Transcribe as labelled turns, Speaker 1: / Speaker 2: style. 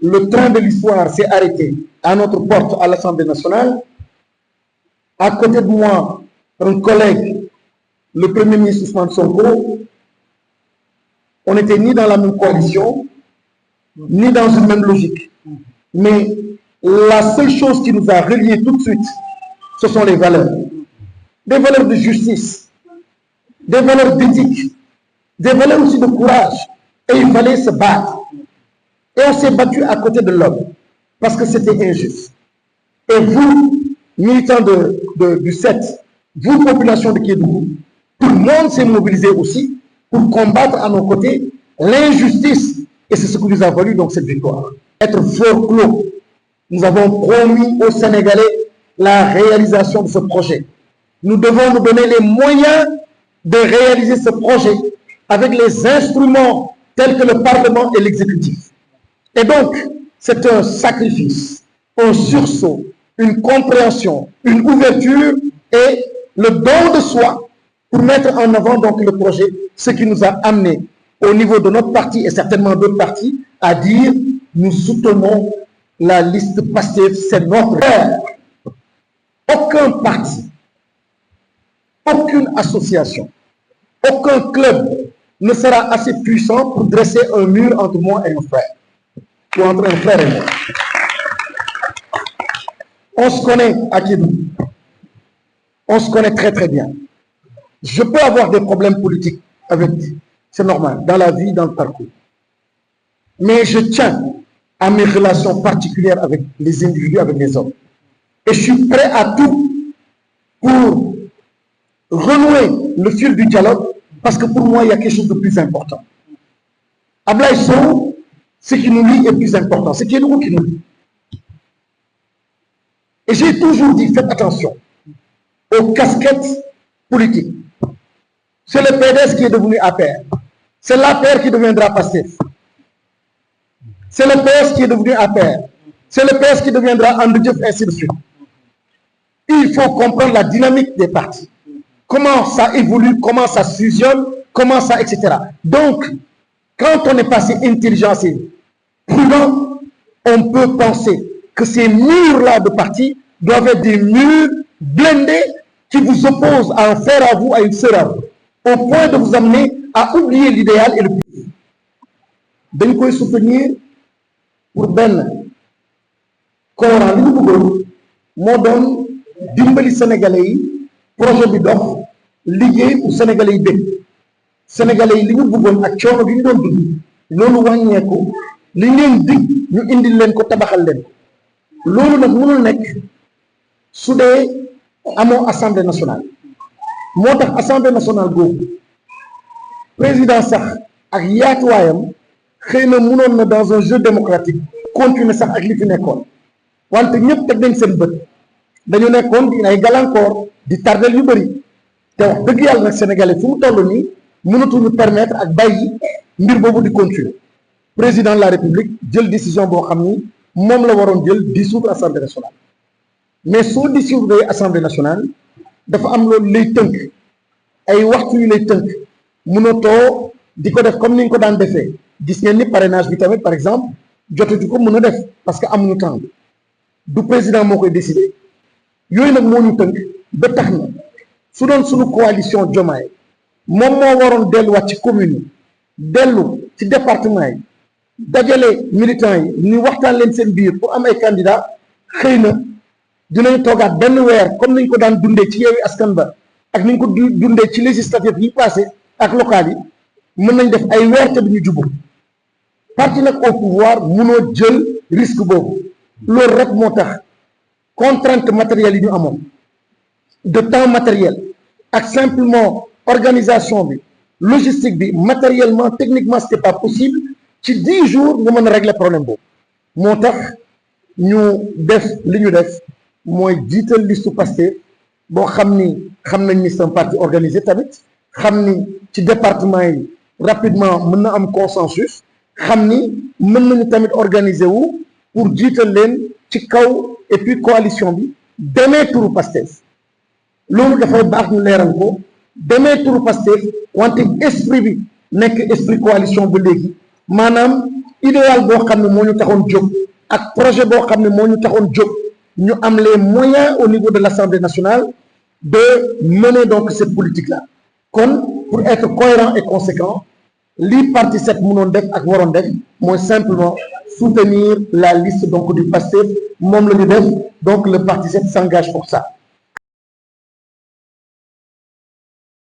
Speaker 1: le train de l'histoire s'est arrêté à notre porte à l'Assemblée nationale. À côté de moi, un collègue, le Premier ministre Ousmane Sonko. On n'était ni dans la même coalition, ni dans une même logique. Mais la seule chose qui nous a reliés tout de suite, ce sont les valeurs. Des valeurs de justice, des valeurs d'éthique, des valeurs aussi de courage. Et il fallait se battre. Et on s'est battu à côté de l'homme, parce que c'était injuste. Et vous, militants du 7, vous, population de Kédougou, tout le monde s'est mobilisé aussi pour combattre à nos côtés l'injustice. Et c'est ce qui nous a valu donc cette victoire. Être fort clos, nous avons promis aux Sénégalais la réalisation de ce projet. Nous devons nous donner les moyens de réaliser ce projet avec les instruments tels que le Parlement et l'exécutif. Et donc, c'est un sacrifice, un sursaut, une compréhension, une ouverture et le don de soi pour mettre en avant donc le projet, ce qui nous a amené au niveau de notre parti et certainement d'autres partis à dire nous soutenons la liste PASTEF, c'est notre frère. Aucun parti, aucune association, aucun club ne sera assez puissant pour dresser un mur entre moi et un frère, ou entre un frère et moi. On se connaît à Kédougou. On se connaît très très bien. Je peux avoir des problèmes politiques avec, c'est normal, dans la vie, dans le parcours. Mais je tiens à mes relations particulières avec les individus, avec les hommes. Et je suis prêt à tout pour renouer le fil du dialogue, parce que pour moi, il y a quelque chose de plus important. Ablaye Sow, ce qui nous lie est plus important. C'est Kédougou qui nous lie. Et j'ai toujours dit, faites attention aux casquettes politiques. C'est le PDS qui est devenu APR. C'est l'APR qui deviendra PASTEF. C'est le PS qui est devenu APR. C'est le PS qui deviendra André, ainsi de suite. Il faut comprendre la dynamique des partis. Comment ça évolue, comment ça fusionne, comment ça, etc. Donc, quand on est passé intelligent et prudent, on peut penser que ces murs-là de partis doivent être des murs blindés qui vous opposent à un frère à vous, à une sœur à vous, au point de vous amener à oublier l'idéal et le plus. Dañ koy soutenir pour Ben Coran li ñu bëggoon moo doon dimbali Sénégalais yi projet bi dox liggéey pour Sénégalais yi dégg Sénégalais yi li ñu bëggoon ak coono bi ñu doon dund loolu wàññeeku li ngeen dig ñu indil leen ko tabaxal leen ko loolu nag mënul nekk su dee amoo assemblée nationale moo tax assemblée nationale googu président sax ak yaatuwaayam xëy na mënoon na dans un jeu démocratique continuer sax ak li fi nekkoon wante ñëpp teg nañ seen bët dañu nekkoon di ay gàllankoor di tardel yu bëri te wax dëgg yàlla nag sénégalais fu mu toll nii mënatuñu permettre ak bàyyi mbir boobu di continuer président de la république jël décision boo xam ni moom la waroon jël dissoudre assemblée nationale mais soo dissoudre assemblée nationale dafa am loolu lay tënk ay waxtu yu lay tënk mënatoo di ko def comme ni ñu ko daan defee gis ngeen ni parrainage bi tamit par exemple jotatu ko mën a def parce que amuñu temps du président moo koy décider yooyu nag moo ñu tënk ba tax na su doon suñu coalition Diomaye moom moo waroon delluwaat ci commune yi dellu ci département yi dajale militants yi ñu waxtaan leen seen biir pour am ay candidats xëy na dinañ toogaat benn weer comme niñ ko daan dundee ci Yewwi Askan Ba ak niñ ko dundee ci législative yi passé ak local yi mën nañ def ay weer te duñu jubbu parti nag au pouvoir mënoo jël risque boobu loolu rek moo tax contrainte matérielle yi ñu amoon de temps matériel ak simplement organisation bi logistique bi matériellement techniquement c'était pas possible ci 10 jours nga mën a régler problème boobu moo tax ñu def li ñu def mooy jiital listu Pastef boo xam ni xam nañ ni c'est un parti organisé tamit xam ni ci département yi rapidement mën na am consensus xam ni mën nañu tamit organiser wu pour jiital leen ci kaw et puis coalition bi demee turu Pastef loolu dafay baax ñu leeral ko demee turu Pastef wante esprit bi nekk esprit coalition ba léegi maanaam idéal boo xam ne moo ñu taxoon jóg ak projet boo xam ne moo ñu taxoon jóg ñu am les moyens au niveau de l'Assemblée nationale de mener donc cette politique-là kon pour être cohérent et conséquent li parti set mënoon def ak waroon def mooy simplement soutenir la liste donc du PASTEF moom la ñu def donc le parti set s'engage pour ça